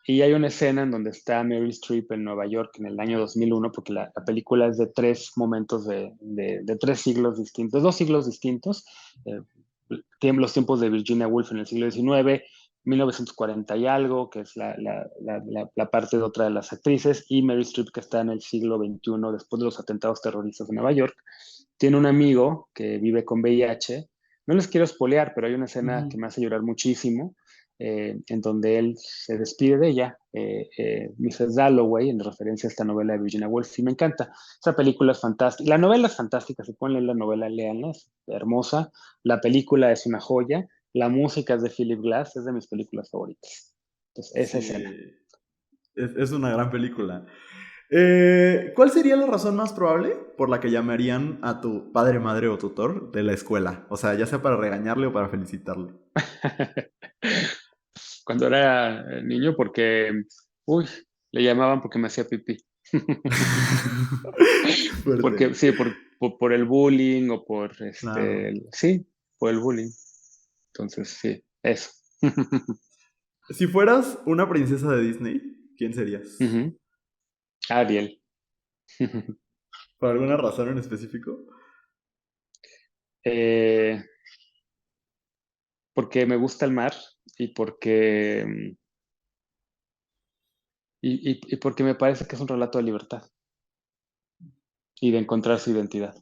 Speaker 2: Y hay una escena en donde está Meryl Streep en Nueva York en el año 2001, porque la película es de tres momentos de tres siglos distintos, dos siglos distintos. Eh, los tiempos de Virginia Woolf en el siglo XIX, 1940 y algo, que es la parte de otra de las actrices, y Meryl Streep, que está en el siglo XXI, después de los atentados terroristas de Nueva York. Tiene un amigo que vive con VIH. No les quiero espolear, pero hay una escena
Speaker 1: Ujú.
Speaker 2: que me hace llorar muchísimo en donde él se despide de ella, Mrs. Dalloway, en referencia a esta novela de Virginia Woolf, y me encanta. Esa película es fantástica. La novela es fantástica, si pueden leer la novela, léanla, es hermosa. La película es una joya. La música es de Philip Glass, es de mis películas favoritas. Entonces, esa escena.
Speaker 1: Sí, es una gran película. ¿Cuál sería la razón más probable por la que llamarían a tu padre, madre o tutor de la escuela? O sea, ya sea para regañarle o para felicitarle.
Speaker 2: Cuando era niño, porque, uy, le llamaban porque me hacía pipí.
Speaker 1: Fuerte.
Speaker 2: Porque sí, por el bullying o por
Speaker 1: Claro.
Speaker 2: sí, por el bullying. Entonces, sí, eso.
Speaker 1: Si fueras una princesa de Disney, ¿quién serías?
Speaker 2: Ujú. Ariel.
Speaker 1: ¿Por alguna razón en específico?
Speaker 2: Eh, Porque me gusta el mar y y porque me parece que es un relato de libertad y de encontrar su identidad.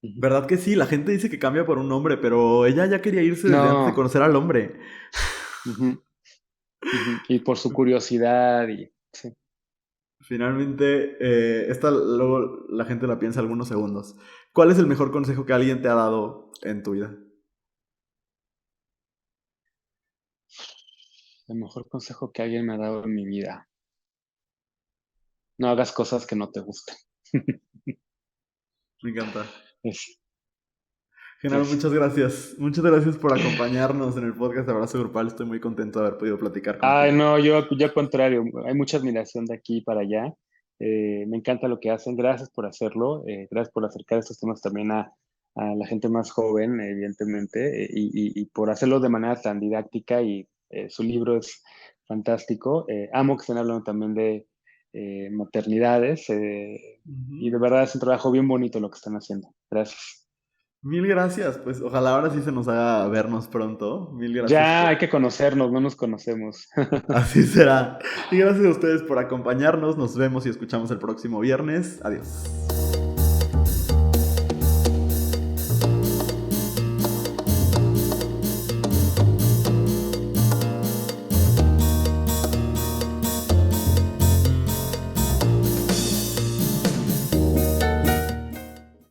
Speaker 2: Ujú.
Speaker 1: ¿Verdad que sí? La gente dice que cambia por un hombre, pero ella ya quería irse desde antes de
Speaker 2: No,
Speaker 1: conocer al hombre.
Speaker 2: ujú, ujú. Y por su curiosidad y sí.
Speaker 1: Finalmente, esta luego la gente la piensa algunos segundos. ¿Cuál es el mejor consejo que alguien te ha dado en tu vida?
Speaker 2: El mejor consejo que alguien me ha dado en mi vida. No hagas cosas que no te gusten.
Speaker 1: Me encanta.
Speaker 2: Es,
Speaker 1: Genaro,
Speaker 2: es-
Speaker 1: muchas gracias. Muchas gracias por acompañarnos en el podcast de Abrazo Grupal. Estoy muy contento de haber podido platicar
Speaker 2: Ay,
Speaker 1: contigo.
Speaker 2: no, yo al contrario, hay mucha admiración de aquí para allá. Me encanta lo que hacen. Gracias por hacerlo. Gracias por acercar estos temas también a la gente más joven, evidentemente, y por hacerlo de manera tan didáctica. Y su libro es fantástico. Amo que estén hablando también de maternidades, y de
Speaker 1: Ujú.
Speaker 2: verdad es un trabajo bien bonito lo que están haciendo. Gracias.
Speaker 1: Mil gracias. Pues ojalá ahora sí se nos haga vernos pronto. Mil gracias
Speaker 2: Ya
Speaker 1: por...
Speaker 2: hay que conocernos, no nos conocemos.
Speaker 1: Así será. Y gracias a ustedes por acompañarnos. Nos vemos y escuchamos el próximo viernes. Adiós.